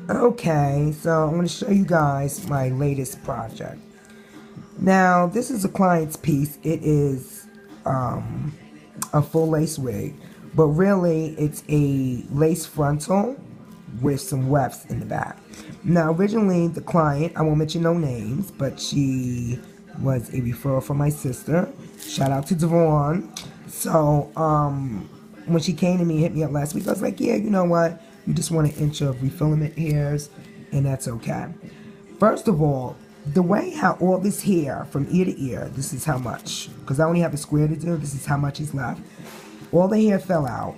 Okay, so I'm going to show you guys my latest project. Now, this is a client's piece. It is a full lace wig, but really it's a lace frontal with some wefts in the back. Now, originally the client, I won't mention no names, but she was a referral from my sister. Shout out to Devon. So, when she came to me, hit me up last week, I was like, yeah, you know what? You just want an inch of refilament hairs, and that's okay. First of all, the way how all this hair from ear to ear, this is how much, because I only have a square to do, this is how much is left. All the hair fell out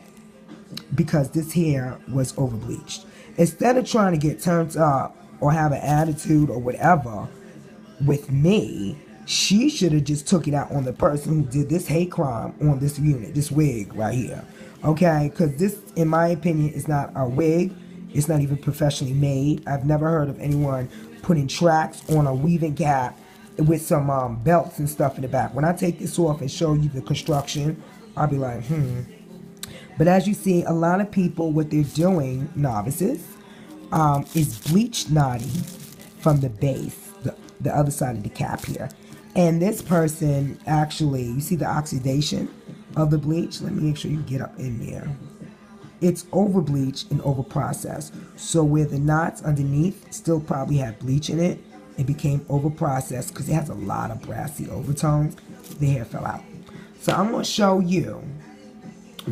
because this hair was over bleached. Instead of trying to get turned up or have an attitude or whatever with me, she should have just took it out on the person who did this hate crime on this unit, this wig right here. Okay, because this, in my opinion, is not a wig. It's not even professionally made. I've never heard of anyone putting tracks on a weaving cap with some belts and stuff in the back. When I take this off and show you the construction, I'll be like, But as you see, a lot of people, what they're doing, novices, is bleach knotting from the base, the other side of the cap here. And this person actually, you see the oxidation of the bleach? Let me make sure you get up in there. It's over bleached and over processed. So where the knots underneath still probably have bleach in it, it became over processed because it has a lot of brassy overtones. The hair fell out. So I'm going to show you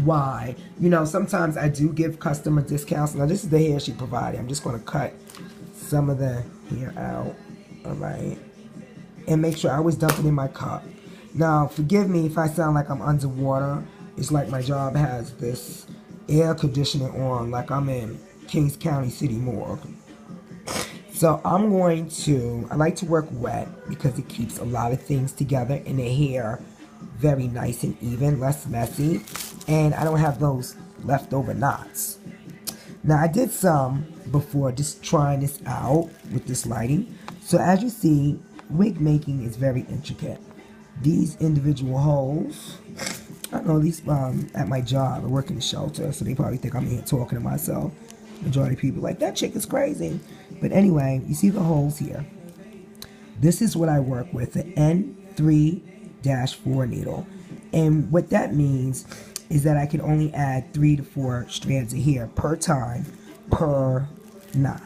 why. You know, sometimes I do give customer discounts. Now this is the hair she provided. I'm just going to cut some of the hair out. Alright. And make sure I always dump it in my cup. Now, forgive me if I sound like I'm underwater. It's like my job has this air conditioning on, like I'm in Kings County City Morgue. So I'm going to, I like to work wet because it keeps a lot of things together in the hair very nice and even, less messy. And I don't have those leftover knots. Now I did some before just trying this out with this lighting. So as you see, wig making is very intricate. These individual holes, I don't know, these at my job, I work in the shelter, so they probably think I'm here talking to myself. Majority of people are like, that chick is crazy. But anyway, you see the holes here. This is what I work with, the N3-4 needle. And what that means is that I can only add 3 to 4 strands of hair per time, per knot.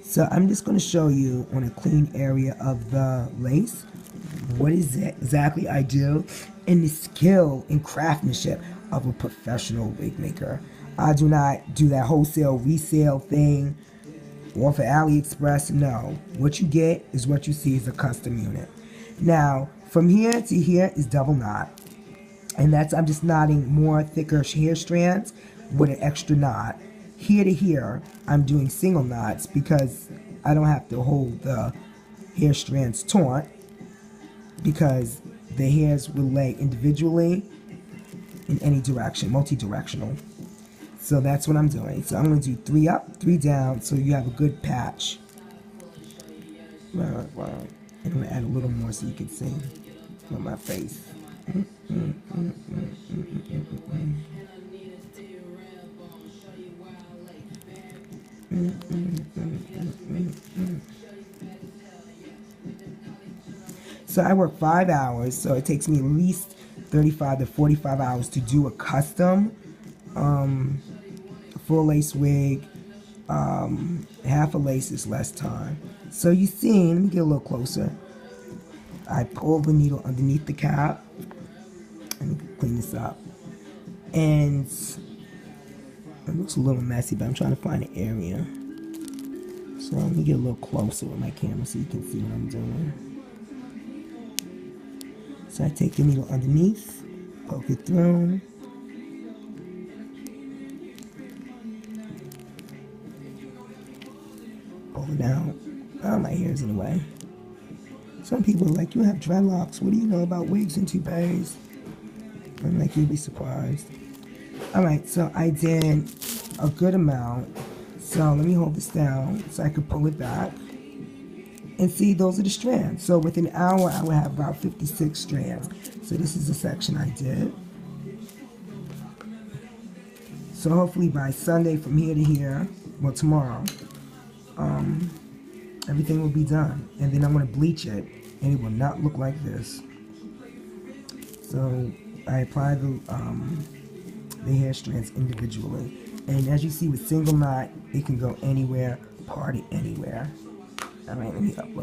So I'm just going to show you on a clean area of the lace what is it exactly I do and the skill and craftsmanship of a professional wig maker. I do not do that wholesale resale thing off of AliExpress. No, what you get is what you see as a custom unit. Now, from here to here is double knot. And that's, I'm just knotting more thicker hair strands with an extra knot. Here to here, I'm doing single knots because I don't have to hold the hair strands taut because the hairs will lay individually in any direction, multi-directional. So that's what I'm doing. So I'm going to do 3 up, 3 down, so you have a good patch. Right. I'm going to add a little more so you can see on my face. So I work 5 hours, so it takes me at least 35 to 45 hours to do a custom full lace wig. Half a lace is less time. So you see, let me get a little closer. I pull the needle underneath the cap. Let me clean this up. And it looks a little messy, but I'm trying to find an area. So let me get a little closer with my camera so you can see what I'm doing. So I take the needle underneath, poke it through. Pull it out. Oh, my hair's in the way. Some people are like, you have dreadlocks. What do you know about wigs and toupees? I'm like, you'd be surprised. Alright, so I did a good amount. So let me hold this down so I can pull it back. And see, those are the strands. So within an hour, I will have about 56 strands. So this is the section I did. So hopefully by Sunday from here to here, well tomorrow, everything will be done. And then I'm going to bleach it, and it will not look like this. So I apply the hair strands individually. And as you see with single knot, it can go anywhere, party anywhere. Alright, let me upload.